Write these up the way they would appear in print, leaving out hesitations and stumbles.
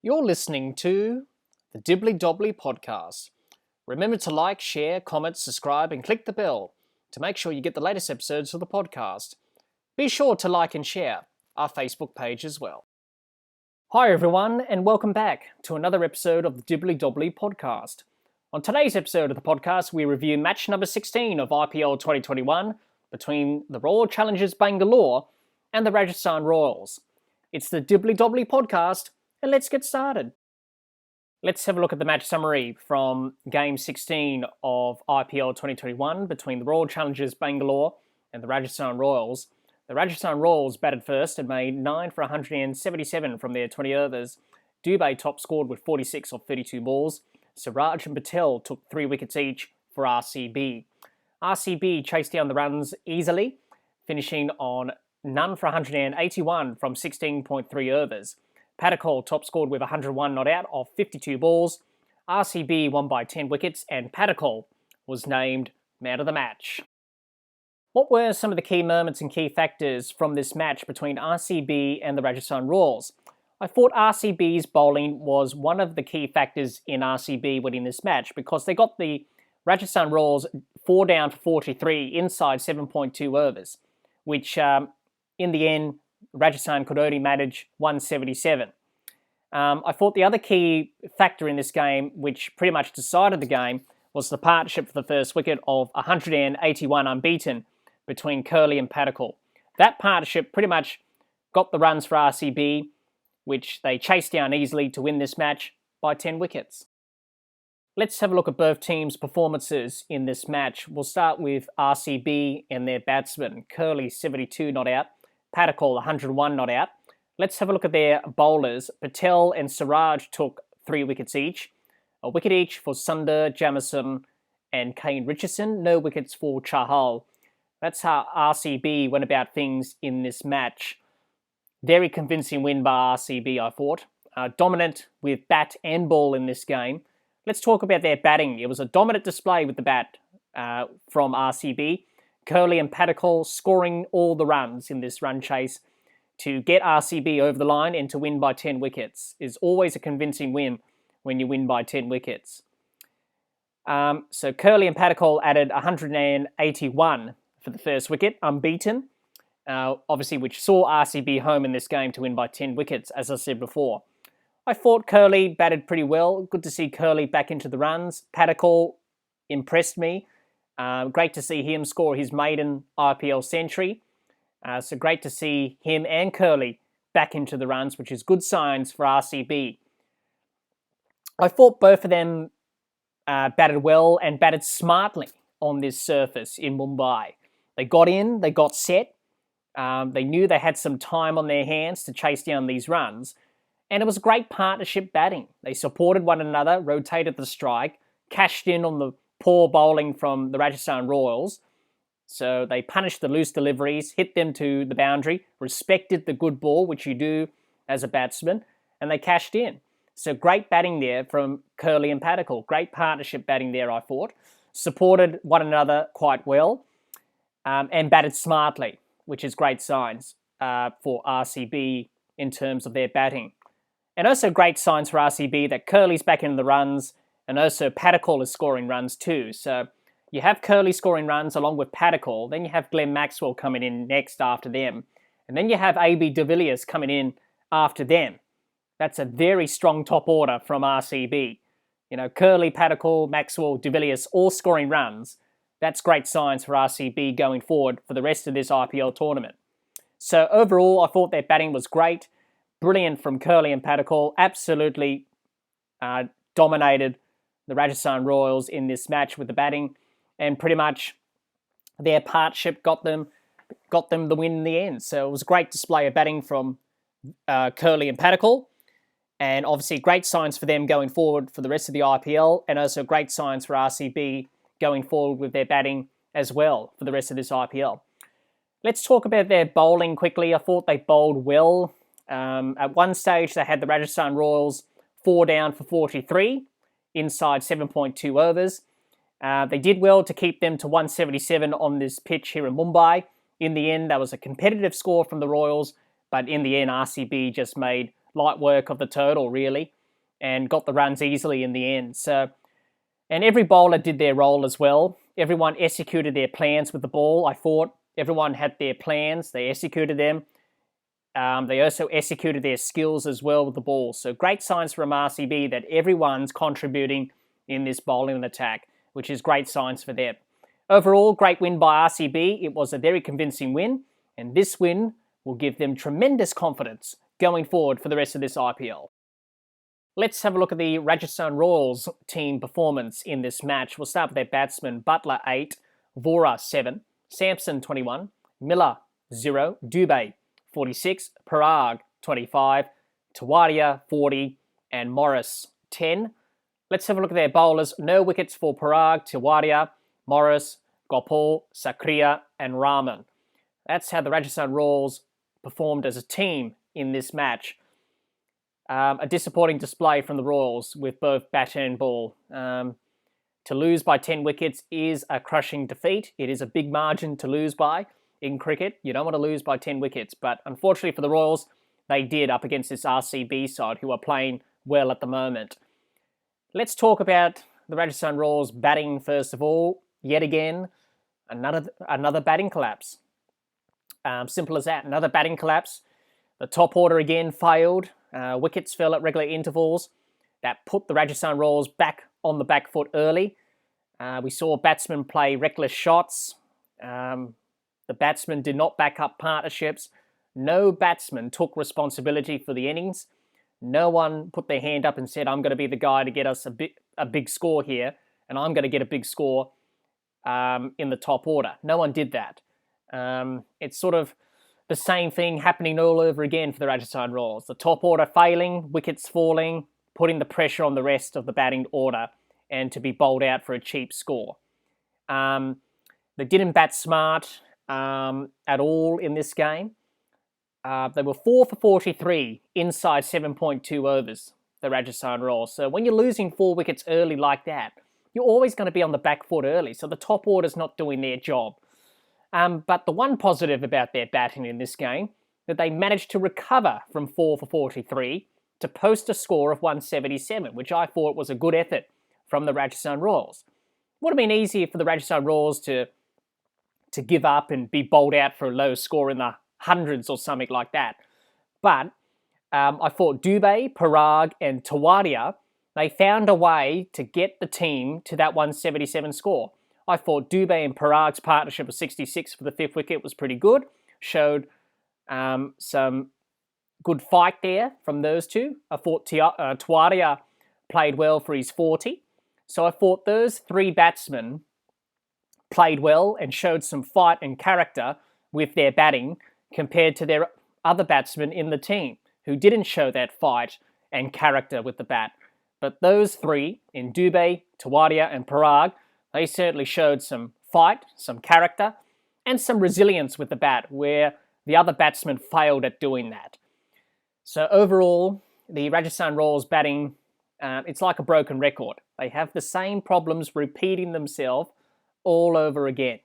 You're listening to the Dibbly Dobbly Podcast. Remember to like, share, comment, subscribe, and click the bell to make sure you get the latest episodes of the podcast. Be sure to like and share our Facebook page as well. Hi everyone, and welcome back to another episode of the Dibbly Dobbly Podcast. On today's episode of the podcast, we review match number 16 of IPL 2021 between the Royal Challengers Bangalore and the Rajasthan Royals. It's the Dibbly Dobbly Podcast, and let's get started. Let's have a look at the match summary from Game 16 of IPL 2021 between the Royal Challengers Bangalore and the Rajasthan Royals. The Rajasthan Royals batted first and made 9 for 177 from their 20 overs. Dubey top scored with 46 off 32 balls. Siraj and Patel took 3 wickets each for RCB. RCB chased down the runs easily, finishing on none for 181 from 16.3 overs. Padikkal top scored with 101 not out off 52 balls. RCB won by 10 wickets and Padikkal was named man of the match. What were some of the key moments and key factors from this match between RCB and the Rajasthan Royals? I thought RCB's bowling was one of the key factors in RCB winning this match because they got the Rajasthan Royals 4 down for 43 inside 7.2 overs, which in the end Rajasthan could only manage 177. I thought the other key factor in this game, which pretty much decided the game, was the partnership for the first wicket of 181 unbeaten between Kohli and Padikkal. That partnership pretty much got the runs for RCB, which they chased down easily to win this match by 10 wickets. Let's have a look at both teams' performances in this match. We'll start with RCB and their batsmen. Kohli 72 not out, Padikkal 101 not out. Let's have a look at their bowlers. Patel and Siraj took 3 wickets each. A wicket each for Sunder, Jamieson and Kane Richardson. No wickets for Chahal. That's how RCB went about things in this match. Very convincing win by RCB, I thought. Dominant with bat and ball in this game. Let's talk about their batting. It was a dominant display with the bat from RCB. Kohli and Padikkal scoring all the runs in this run chase to get RCB over the line and to win by 10 wickets is always a convincing win when you win by 10 wickets. So Kohli and Padikkal added 181 for the first wicket, unbeaten, obviously which saw RCB home in this game to win by 10 wickets, as I said before. I thought Kohli batted pretty well. Good to see Kohli back into the runs. Padikkal impressed me. Great to see him score his maiden IPL century. So great to see him and Kohli back into the runs, which is good signs for RCB. I thought both of them batted well and batted smartly on this surface in Mumbai. They got in, they got set. They knew they had some time on their hands to chase down these runs. And it was great partnership batting. They supported one another, rotated the strike, cashed in on the poor bowling from the Rajasthan Royals. So they punished the loose deliveries, hit them to the boundary, respected the good ball, which you do as a batsman, and they cashed in. So great batting there from Kohli and Padikkal. Great partnership batting there, I thought. Supported one another quite well and batted smartly, which is great signs for RCB in terms of their batting. And also great signs for RCB that Kohli's back in the runs, and also Padikkal is scoring runs too. So you have Kohli scoring runs along with Padikkal. Then you have Glenn Maxwell coming in next after them. And then you have AB de Villiers coming in after them. That's a very strong top order from RCB. You know, Kohli, Padikkal, Maxwell, de Villiers all scoring runs. That's great signs for RCB going forward for the rest of this IPL tournament. So overall, I thought their batting was great. Brilliant from Kohli and Padikkal. Absolutely dominated the Rajasthan Royals in this match with the batting, and pretty much their partnership got them the win in the end. So it was a great display of batting from Kohli and Padikkal, and obviously great signs for them going forward for the rest of the IPL, and also great signs for RCB going forward with their batting as well for the rest of this IPL. Let's talk about their bowling quickly. I thought they bowled well. At one stage, they had the Rajasthan Royals 4 down for 43 inside 7.2 overs. They did well to keep them to 177 on this pitch here in Mumbai. In the end, that was a competitive score from the Royals, but in the end, RCB just made light work of the total, really. and got the runs easily in the end. And every bowler did their role as well. Everyone executed their plans with the ball. I thought everyone had their plans. They executed them. They also executed their skills as well with the ball. So great signs from RCB that everyone's contributing in this bowling attack, which is great signs for them. Overall, great win by RCB. It was a very convincing win, and this win will give them tremendous confidence going forward for the rest of this IPL. Let's have a look at the Rajasthan Royals team performance in this match. We'll start with their batsmen. Butler 8, Vora 7, Sampson 21, Miller 0, Dubé 46, Parag 25, Tawadia 40, and Morris 10. Let's have a look at their bowlers. No wickets for Parag, Tawadia, Morris, Gopal, Sakriya, and Rahman. That's how the Rajasthan Royals performed as a team in this match. A disappointing display from the Royals with both bat and ball. To lose by 10 wickets is a crushing defeat. It is a big margin to lose by in cricket. You don't want to lose by 10 wickets, but unfortunately for the Royals, they did up against this RCB side who are playing well at the moment. Let's talk about the Rajasthan Royals batting first of all. Yet again, another batting collapse. Simple as that. Another batting collapse. The top order again failed. Wickets fell at regular intervals. That put the Rajasthan Royals back on the back foot early. We saw batsmen play reckless shots. The batsmen did not back up partnerships. No batsman took responsibility for the innings. No one put their hand up and said, I'm going to be the guy to get us a big score here, and I'm going to get a big score in the top order. No one did that. It's sort of the same thing happening all over again for the Rajasthan Royals. The top order failing, wickets falling, putting the pressure on the rest of the batting order and to be bowled out for a cheap score. They didn't bat smart at all in this game. They were 4 for 43 inside 7.2 overs, the Rajasthan Royals. So when you're losing 4 wickets early like that, you're always going to be on the back foot early. So the top order's not doing their job. But the one positive about their batting in this game, that they managed to recover from 4 for 43 to post a score of 177, which I thought was a good effort from the Rajasthan Royals. Would have been easier for the Rajasthan Royals to give up and be bowled out for a low score in the hundreds or something like that. But I thought Dubé, Parag and Tawadia, they found a way to get the team to that 177 score. I thought Dubé and Parag's partnership of 66 for the 5th wicket was pretty good. Showed some good fight there from those two. I thought Tawadia played well for his 40. So I thought those 3 batsmen played well and showed some fight and character with their batting compared to their other batsmen in the team who didn't show that fight and character with the bat. But those 3, in Dubé, Tawadia and Parag, they certainly showed some fight, some character, and some resilience with the bat, where the other batsmen failed at doing that. So overall, the Rajasthan Royals batting, it's like a broken record. They have the same problems repeating themselves all over again.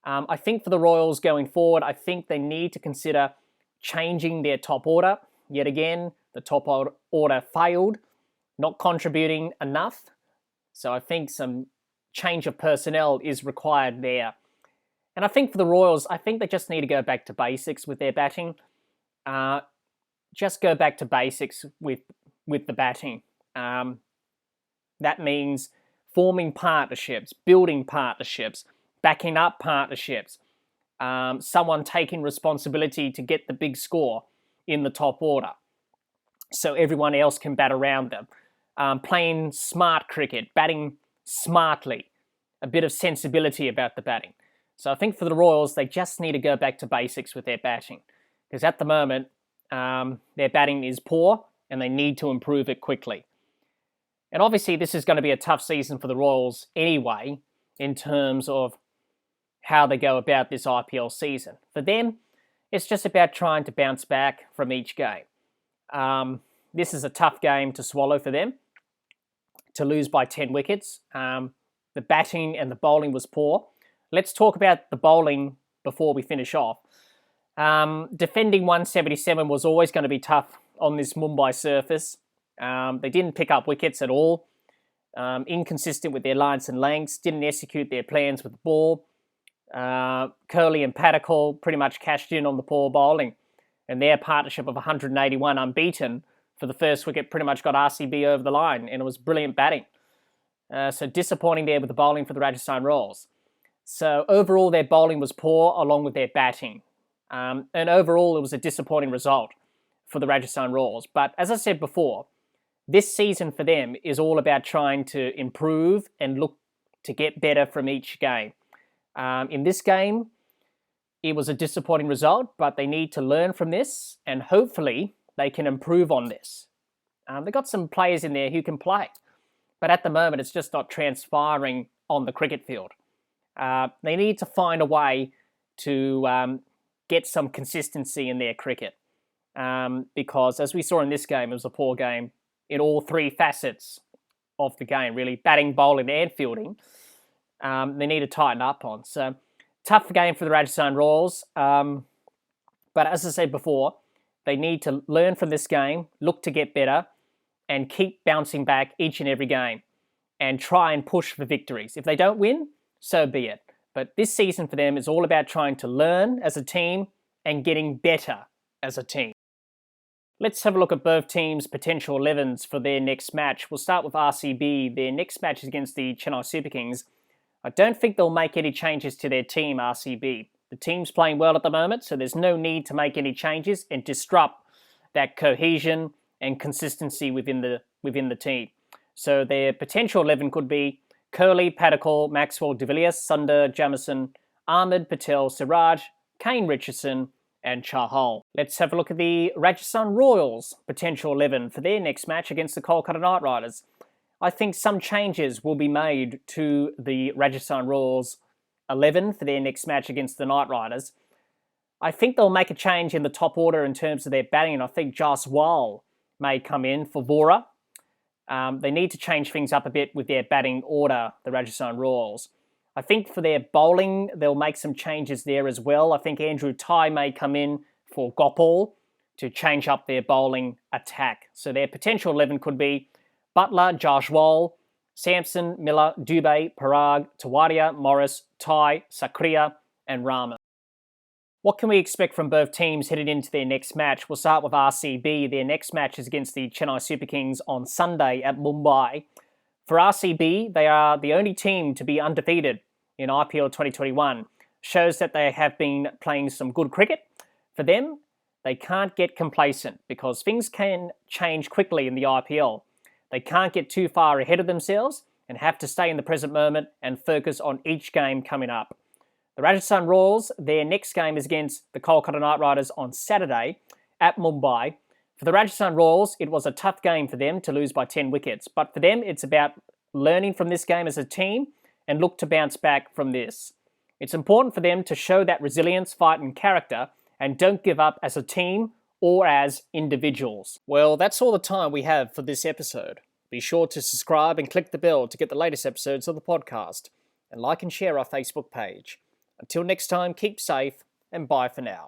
I think for the Royals going forward, I think they need to consider changing their top order. Yet again, the top order failed, not contributing enough. So I think some change of personnel is required there. And I think for the Royals, I think they just need to go back to basics with their batting. Just go back to basics with the batting. That means forming partnerships, building partnerships, backing up partnerships, someone taking responsibility to get the big score in the top order so everyone else can bat around them. Playing smart cricket, batting smartly, a bit of sensibility about the batting. So I think for the Royals, they just need to go back to basics with their batting, because at the moment, their batting is poor and they need to improve it quickly. And obviously, this is going to be a tough season for the Royals anyway, in terms of how they go about this IPL season. For them, it's just about trying to bounce back from each game. This is a tough game to swallow for them, to lose by 10 wickets. The batting and the bowling was poor. Let's talk about the bowling before we finish off. Defending 177 was always going to be tough on this Mumbai surface. They didn't pick up wickets at all. Inconsistent with their lines and lengths, didn't execute their plans with the ball. Kohli and Padikkal pretty much cashed in on the poor bowling, and their partnership of 181 unbeaten for the first wicket pretty much got RCB over the line, and it was brilliant batting. So disappointing there with the bowling for the Rajasthan Royals. So overall their bowling was poor along with their batting. And overall it was a disappointing result for the Rajasthan Royals. But as I said before, this season for them is all about trying to improve and look to get better from each game. In this game, it was a disappointing result, but they need to learn from this and hopefully they can improve on this. They've got some players in there who can play, but at the moment it's just not transpiring on the cricket field. They need to find a way to get some consistency in their cricket because as we saw in this game, it was a poor game in all three facets of the game, really, batting, bowling and fielding. They need to tighten up on. So, tough game for the Rajasthan Royals. But as I said before, they need to learn from this game, look to get better, and keep bouncing back each and every game and try and push for victories. If they don't win, so be it. But this season for them is all about trying to learn as a team and getting better as a team. Let's have a look at both teams' potential 11s for their next match. We'll start with RCB. Their next match is against the Chennai Super Kings. I don't think they'll make any changes to their team, RCB. The team's playing well at the moment, so there's no need to make any changes and disrupt that cohesion and consistency within the team. So their potential 11 could be Kohli, Padikkal, Maxwell, De Villiers, Sundar, Jamieson, Ahmed, Patel, Siraj, Kane Richardson, and Chahal. Let's have a look at the Rajasthan Royals' potential 11 for their next match against the Kolkata Knight Riders. I think some changes will be made to the Rajasthan Royals 11 for their next match against the Knight Riders. I think they'll make a change in the top order in terms of their batting, and I think Jaiswal may come in for Vora. They need to change things up a bit with their batting order, the Rajasthan Royals. I think for their bowling, they'll make some changes there as well. I think Andrew Tye may come in for Gopal to change up their bowling attack. So their potential 11 could be Butler, Jaiswal, Sampson, Miller, Dubey, Parag, Tawadia, Morris, Tye, Sakriya, and Rama. What can we expect from both teams headed into their next match? We'll start with RCB. Their next match is against the Chennai Super Kings on Sunday at Mumbai. For RCB, they are the only team to be undefeated in IPL 2021. Shows that they have been playing some good cricket. For them, they can't get complacent because things can change quickly in the IPL. They can't get too far ahead of themselves and have to stay in the present moment and focus on each game coming up. The Rajasthan Royals, their next game is against the Kolkata Knight Riders on Saturday at Mumbai. For the Rajasthan Royals, it was a tough game for them to lose by 10 wickets. But for them, it's about learning from this game as a team and look to bounce back from this. It's important for them to show that resilience, fight and character and don't give up as a team or as individuals. Well, that's all the time we have for this episode. Be sure to subscribe and click the bell to get the latest episodes of the podcast and like and share our Facebook page. Until next time, keep safe and bye for now.